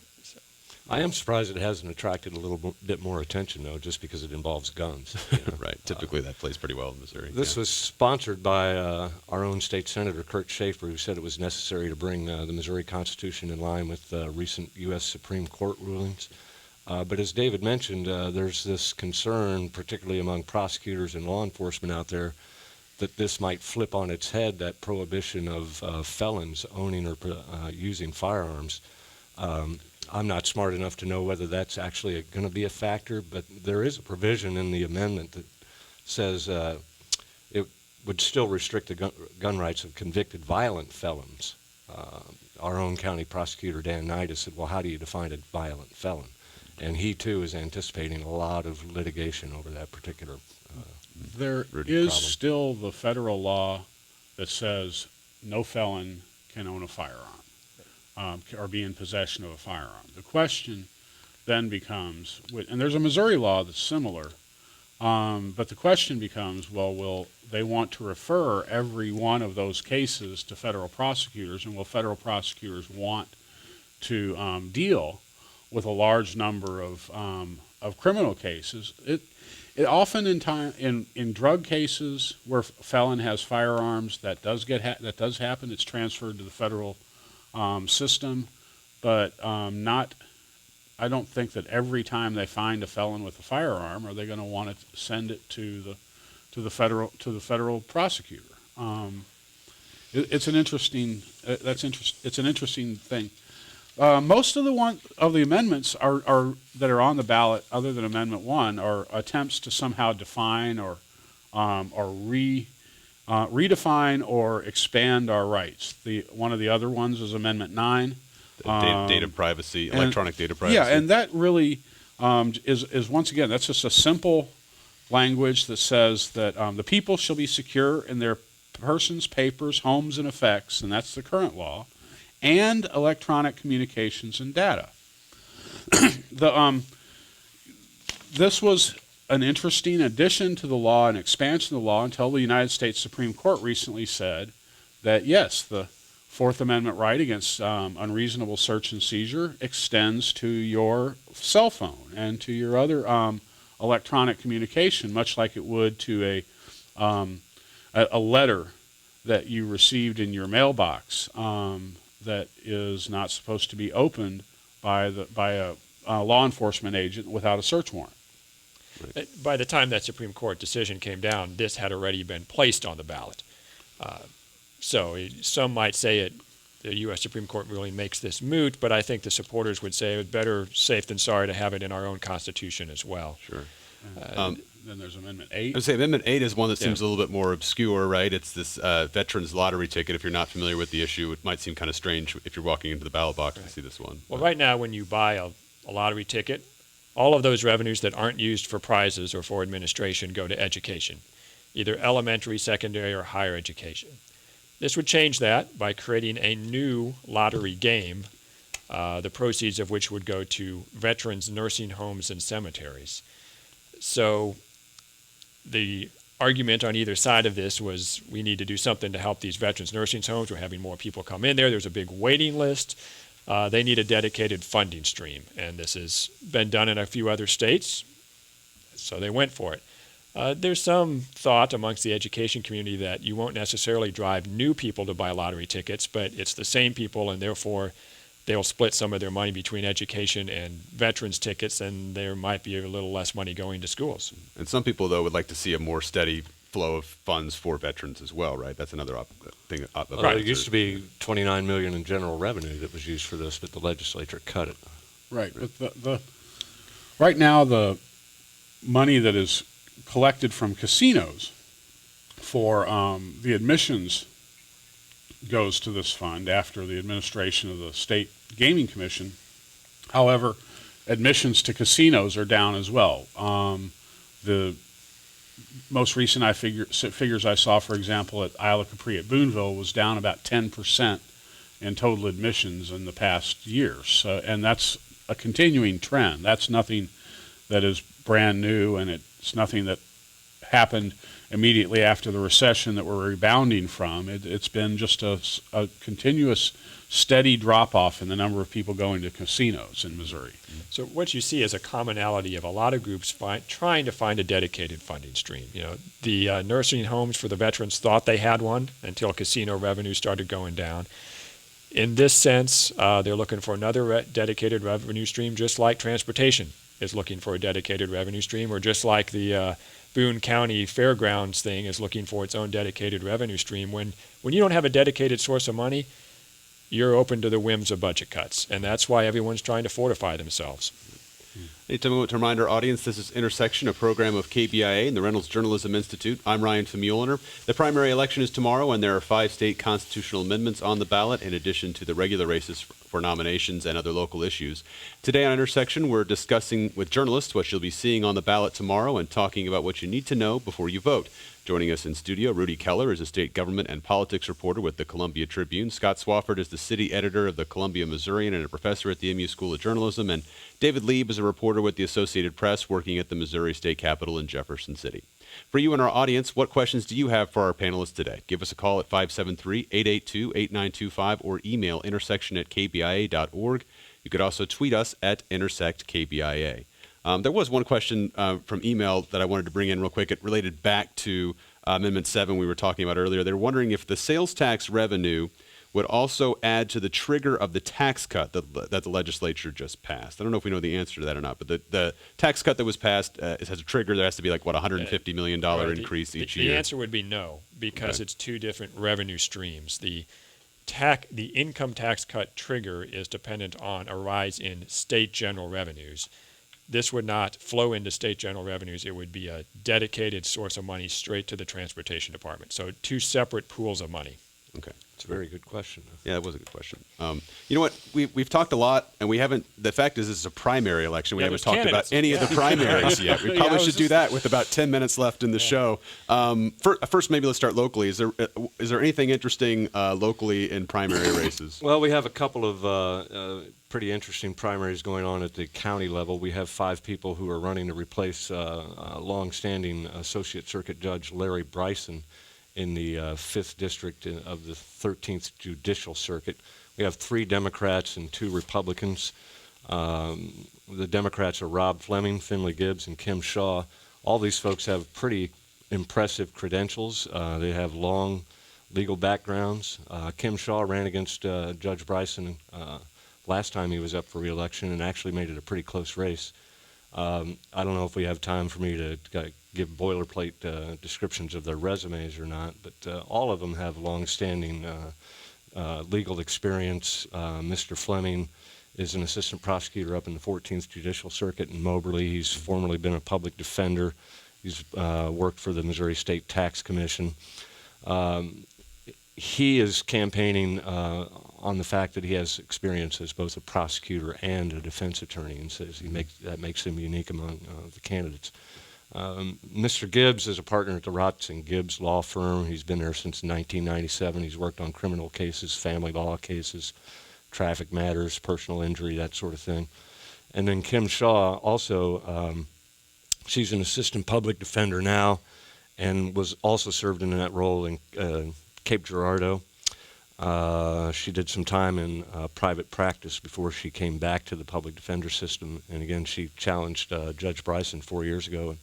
I am surprised it hasn't attracted a little bit more attention, though, just because it involves guns. Right. Typically, that plays pretty well in Missouri. This was sponsored by our own state senator, Kurt Schaefer, who said it was necessary to bring the Missouri Constitution in line with recent U.S. Supreme Court rulings. But as David mentioned, there's this concern, particularly among prosecutors and law enforcement out there, that this might flip on its head that prohibition of felons owning or using firearms. I'm not smart enough to know whether that's actually going to be a factor, but there is a provision in the amendment that says it would still restrict the gun rights of convicted violent felons. Our own county prosecutor, Dan Nida, said, well, how do you define a violent felon? And he, too, is anticipating a lot of litigation over that particular There is still the federal law that says no felon can own a firearm. Or be in possession of a firearm. The question then becomes, and there's a Missouri law that's similar, but the question becomes, well, will they want to refer every one of those cases to federal prosecutors, and will federal prosecutors want to deal with a large number of criminal cases? It often in drug cases where a felon has firearms, that does happen. It's transferred to the federal system, but not. I don't think that every time they find a felon with a firearm, are they going to want to send it to the federal prosecutor. It's an interesting. It's an interesting thing. Most of the amendments are that are on the ballot, other than Amendment 1, are attempts to somehow define or redefine or expand our rights. One of the other ones is Amendment 9. Data privacy, electronic data privacy. Yeah, and that really is once again, that's just a simple language that says that the people shall be secure in their persons, papers, homes, and effects, and that's the current law, and electronic communications and data. This was an interesting addition to the law, an expansion of the law, until the United States Supreme Court recently said that, yes, the Fourth Amendment right against unreasonable search and seizure extends to your cell phone and to your other electronic communication, much like it would to a letter that you received in your mailbox that is not supposed to be opened by a law enforcement agent without a search warrant. By the time that Supreme Court decision came down, this had already been placed on the ballot. So some might say the U.S. Supreme Court ruling makes this moot, but I think the supporters would say it's better safe than sorry to have it in our own Constitution as well. Sure. Then there's Amendment 8. I would say Amendment 8 is one that seems a little bit more obscure, right? It's this veterans lottery ticket. If you're not familiar with the issue, it might seem kind of strange if you're walking into the ballot box to see this one. Well, right now when you buy a lottery ticket, all of those revenues that aren't used for prizes or for administration go to education, either elementary, secondary, or higher education. This would change that by creating a new lottery game, the proceeds of which would go to veterans' nursing homes and cemeteries. So the argument on either side of this was we need to do something to help these veterans' nursing homes. We're having more people come in there. There's a big waiting list. They need a dedicated funding stream, and this has been done in a few other states, so they went for it. There's some thought amongst the education community that you won't necessarily drive new people to buy lottery tickets, but it's the same people, and therefore they'll split some of their money between education and veterans tickets, and there might be a little less money going to schools. And some people, though, would like to see a more steady flow of funds for veterans as well, right? That's another thing. Right. It used to be $29 million in general revenue that was used for this, but the legislature cut it. Right. But right now, the money that is collected from casinos for the admissions goes to this fund after the administration of the State Gaming Commission. However, admissions to casinos are down as well. The most recent figures I saw, for example, at Isla Capri at Boonville was down about 10% in total admissions in the past year. So, and that's a continuing trend. That's nothing that is brand new, and it's nothing that happened immediately after the recession that we're rebounding from. It's been just a continuous, steady drop-off in the number of people going to casinos in Missouri. So what you see is a commonality of a lot of groups trying to find a dedicated funding stream. You know, the nursing homes for the veterans thought they had one until casino revenue started going down. In this sense, they're looking for another dedicated revenue stream, just like transportation is looking for a dedicated revenue stream, or just like the Boone County Fairgrounds thing is looking for its own dedicated revenue stream. When you don't have a dedicated source of money, you're open to the whims of budget cuts, and that's why everyone's trying to fortify themselves. Hey, to remind our audience, this is Intersection, a program of KBIA and the Reynolds Journalism Institute. I'm Ryan Famuliner. The primary election is tomorrow, and there are 5 state constitutional amendments on the ballot, in addition to the regular races for nominations and other local issues. Today on Intersection, we're discussing with journalists what you'll be seeing on the ballot tomorrow and talking about what you need to know before you vote. Joining us in studio, Rudy Keller is a state government and politics reporter with the Columbia Tribune. Scott Swafford is the city editor of the Columbia Missourian and a professor at the MU School of Journalism. And David Lieb is a reporter with the Associated Press working at the Missouri State Capitol in Jefferson City. For you and our audience, what questions do you have for our panelists today? Give us a call at 573-882-8925 or email intersection@kbia.org. You could also tweet us at intersectkbia. There was one question from email that I wanted to bring in real quick. It related back to Amendment 7 we were talking about earlier. They're wondering if the sales tax revenue would also add to the trigger of the tax cut that the legislature just passed. I don't know if we know the answer to that or not, but the tax cut that was passed it has a trigger. There has to be like, what, $150 million increase each year? The answer would be no, because it's 2 different revenue streams. The income tax cut trigger is dependent on a rise in state general revenues. This would not flow into state general revenues. It would be a dedicated source of money straight to the transportation department. So 2 separate pools of money. Okay. It's a very good question. Yeah, that was a good question. You know what? We've talked a lot, and we haven't. The fact is, this is a primary election. We haven't talked about any of the primaries yet. We probably should do that with about 10 minutes left in the show. First, maybe let's start locally. Is there anything interesting locally in primary races? Well, we have a couple of pretty interesting primaries going on at the county level. We have 5 people who are running to replace long-standing Associate Circuit Judge Larry Bryson in the 5th District of the 13th Judicial Circuit. We have 3 Democrats and 2 Republicans. The Democrats are Rob Fleming, Finley Gibbs, and Kim Shaw. All these folks have pretty impressive credentials. They have long legal backgrounds. Kim Shaw ran against Judge Bryson last time he was up for re-election and actually made it a pretty close race. I don't know if we have time for me to give boilerplate descriptions of their resumes or not, but all of them have long-standing legal experience. Mr. Fleming is an assistant prosecutor up in the 14th Judicial Circuit in Moberly. He's formerly been a public defender. He's worked for the Missouri State Tax Commission. He is campaigning on the fact that he has experience as both a prosecutor and a defense attorney, and says that makes him unique among the candidates. Mr. Gibbs is a partner at the Rotz and Gibbs law firm. He's been there since 1997. He's worked on criminal cases, family law cases, traffic matters, personal injury, that sort of thing. And then Kim Shaw also, she's an assistant public defender now and was also served in that role in Cape Girardeau. She did some time in private practice before she came back to the public defender system. And again, she challenged Judge Bryson 4 years ago and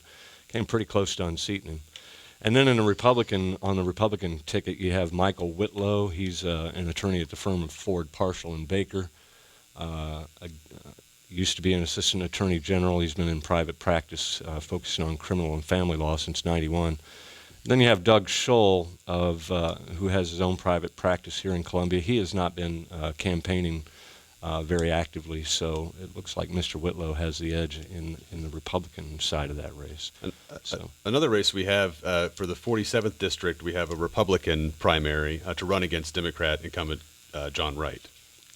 came pretty close to unseating him. And then on the Republican ticket, you have Michael Whitlow. He's an attorney at the firm of Ford, Parshall, and Baker. used to be an assistant attorney general. He's been in private practice, focusing on criminal and family law since '91. Then you have Doug Scholl, who has his own private practice here in Columbia. He has not been campaigning very actively, so it looks like Mr. Whitlow has the edge in the Republican side of that race. Another race we have for the 47th district, we have a Republican primary to run against Democrat incumbent John Wright.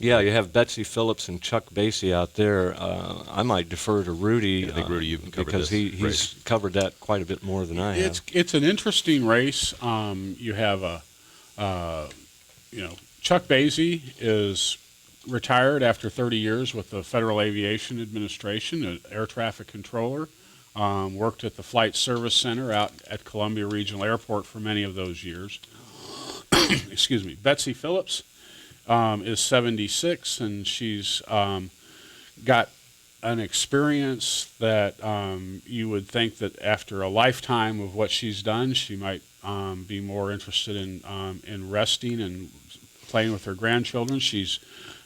Yeah, you have Betsy Phillips and Chuck Basie out there. I might defer to Rudy. I think Rudy, you've covered because he's covered that quite a bit more than I have. It's an interesting race. You have Chuck Basie is retired after 30 years with the Federal Aviation Administration, an air traffic controller. Worked at the Flight Service Center out at Columbia Regional Airport for many of those years. Excuse me. Betsy Phillips is 76, and she's got an experience that you would think that after a lifetime of what she's done, she might be more interested in resting and playing with her grandchildren. She's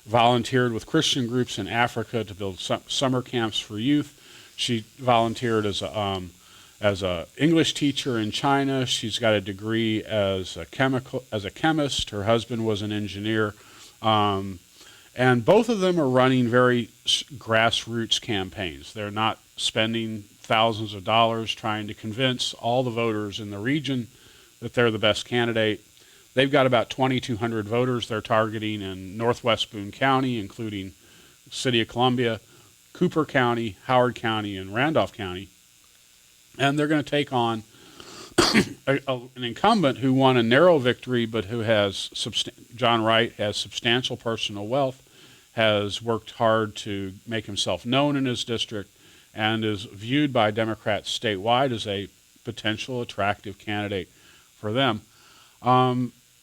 volunteered with Christian groups in Africa to build summer camps for youth. She volunteered as a English teacher in China. She's got a degree as a chemist. Her husband was an engineer. And both of them are running very grassroots campaigns. They're not spending thousands of dollars trying to convince all the voters in the region that they're the best candidate. They've got about 2,200 voters they're targeting in northwest Boone County, including the City of Columbia, Cooper County, Howard County, and Randolph County. And they're going to take on an incumbent who won a narrow victory, but who has John Wright has substantial personal wealth, has worked hard to make himself known in his district, and is viewed by Democrats statewide as a potential attractive candidate for them.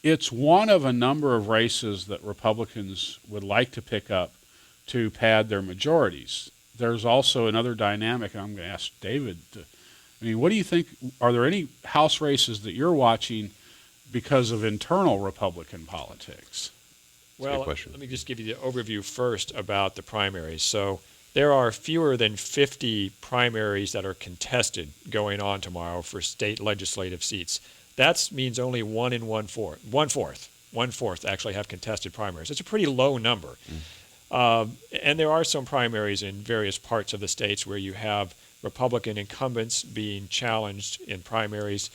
It's one of a number of races that Republicans would like to pick up to pad their majorities. There's also another dynamic, and I'm going to ask David what do you think? Are there any House races that you're watching because of internal Republican politics? Well, let me just give you the overview first about the primaries. So there are fewer than 50 primaries that are contested going on tomorrow for state legislative seats. That means only one fourth actually have contested primaries. It's a pretty low number. And there are some primaries in various parts of the states where you have Republican incumbents being challenged in primaries.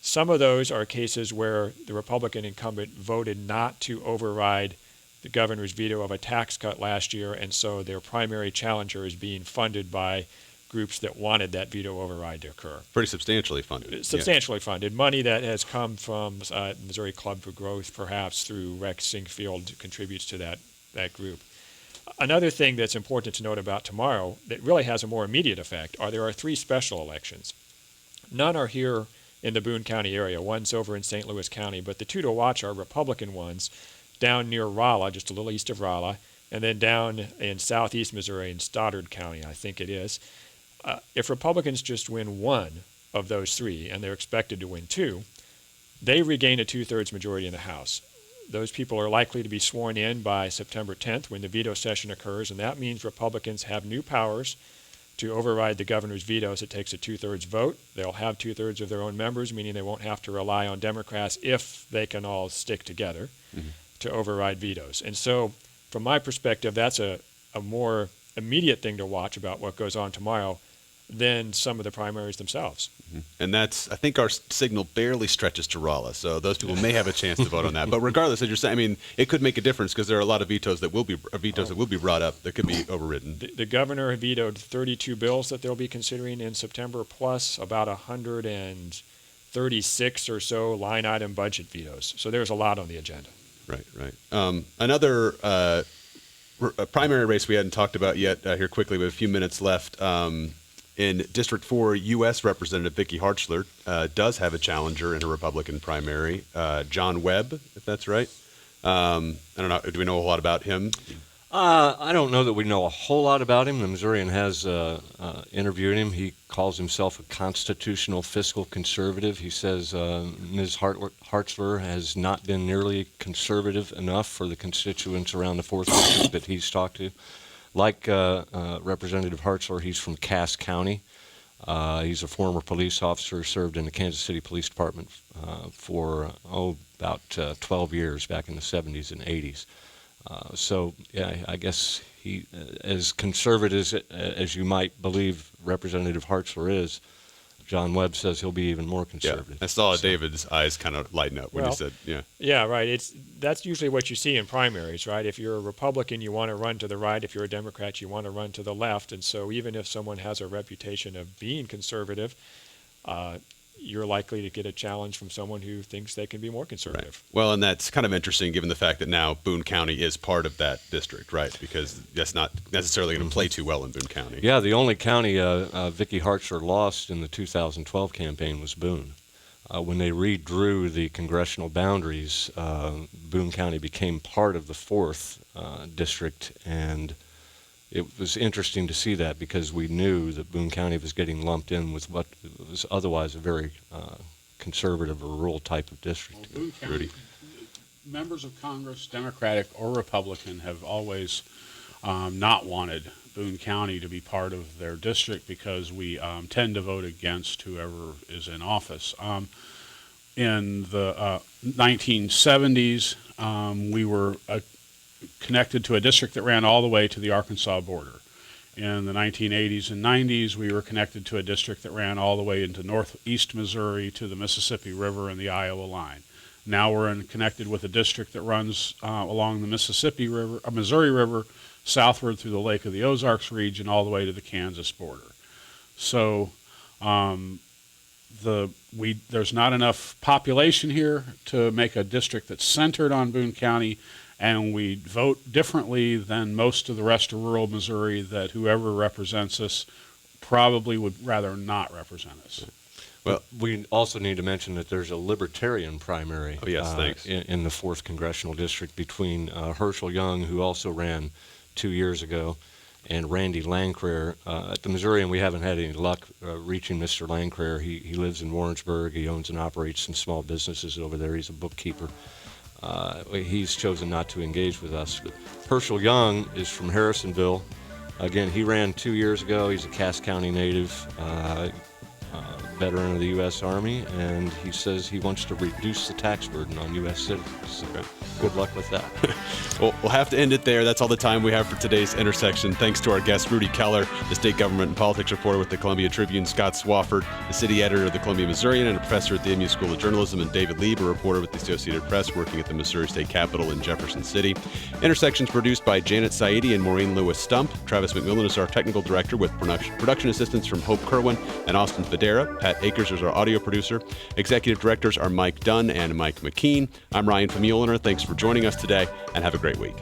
Some of those are cases where the Republican incumbent voted not to override the governor's veto of a tax cut last year, and so their primary challenger is being funded by groups that wanted that veto override to occur. Pretty substantially funded. Substantially funded. Money that has come from Missouri Club for Growth, perhaps through Rex Sinkfield, contributes to that group. Another thing that's important to note about tomorrow that really has a more immediate effect there are 3 special elections. None are here in the Boone County area. One's over in St. Louis County, but the 2 to watch are Republican ones down near Rolla, just a little east of Rolla, and then down in southeast Missouri in Stoddard County, I think it is. If Republicans just win one of those 3, and they're expected to win 2, they regain a 2/3 majority in the House. Those people are likely to be sworn in by September 10th when the veto session occurs, and that means Republicans have new powers to override the governor's vetoes. It takes a 2/3 vote. They'll have 2/3 of their own members, meaning they won't have to rely on Democrats if they can all stick together to override vetoes. And so, from my perspective, that's a more immediate thing to watch about what goes on tomorrow than some of the primaries themselves. And I think our signal barely stretches to Rolla, so those people may have a chance to vote on that. But regardless, as you're saying, it could make a difference because there are a lot of vetoes that will be brought up that could be overridden. The governor vetoed 32 bills that they'll be considering in September, plus about 136 or so line item budget vetoes. So there's a lot on the agenda. Right. Another primary race we hadn't talked about yet here quickly, with a few minutes left. In District 4, U.S. Representative Vicky Hartzler does have a challenger in a Republican primary, John Webb, if that's right. I don't know. Do we know a lot about him? I don't know that we know a whole lot about him. The Missourian has interviewed him. He calls himself a constitutional fiscal conservative. He says Ms. Hartzler has not been nearly conservative enough for the constituents around the 4th District that he's talked to. Like Representative Hartzler, he's from Cass County. He's a former police officer, served in the Kansas City Police Department for about 12 years back in the 70s and 80s. So yeah, I guess he, as conservative as you might believe Representative Hartzler is, John Webb says he'll be even more conservative. Yeah, I saw David's eyes kind of lighten up when he said, yeah. Yeah, right. That's usually what you see in primaries, right? If you're a Republican, you want to run to the right. If you're a Democrat, you want to run to the left. And so even if someone has a reputation of being conservative, you're likely to get a challenge from someone who thinks they can be more conservative. Right. Well, and that's kind of interesting given the fact that now Boone County is part of that district, right? Because that's not necessarily going to play too well in Boone County. Yeah, the only county Vicki Hartzler lost in the 2012 campaign was Boone. When they redrew the congressional boundaries, Boone County became part of the 4th district, and it was interesting to see that because we knew that Boone County was getting lumped in with what was otherwise a very conservative or rural type of district. Well, Boone County, members of Congress, Democratic or Republican, have always not wanted Boone County to be part of their district because we tend to vote against whoever is in office. In the 1970s, we were connected to a district that ran all the way to the Arkansas border. In the 1980s and 90s, we were connected to a district that ran all the way into northeast Missouri to the Mississippi River and the Iowa line. Now we're connected with a district that runs along the Missouri River, southward through the Lake of the Ozarks region, all the way to the Kansas border. So there's not enough population here to make a district that's centered on Boone County, and we vote differently than most of the rest of rural Missouri, that whoever represents us probably would rather not represent us. Well, we also need to mention that there's a Libertarian primary in the 4th Congressional District between Herschel Young, who also ran 2 years ago, and Randy Lancraire. At the Missourian, we haven't had any luck reaching Mr. Lancraire. He lives in Warrensburg. He owns and operates some small businesses over there. He's a bookkeeper. He's chosen not to engage with us. But Herschel Young is from Harrisonville. Again, he ran 2 years ago. He's a Cass County native, veteran of the U.S. Army, and he says he wants to reduce the tax burden on U.S. citizens. So good luck with that. Well, we'll have to end it there. That's all the time we have for today's Intersection. Thanks to our guest, Rudy Keller, the state government and politics reporter with the Columbia Tribune, Scott Swafford, the city editor of the Columbia Missourian and a professor at the MU School of Journalism, and David Lieb, a reporter with the Associated Press working at the Missouri State Capitol in Jefferson City. Intersections produced by Janet Saidi and Maureen Lewis Stump. Travis McMillan is our technical director with production assistance from Hope Kerwin and Austin Federa. Pat Akers is our audio producer. Executive directors are Mike Dunn and Mike McKean. I'm Ryan Famuliner. Thanks for joining us today, and have a great week.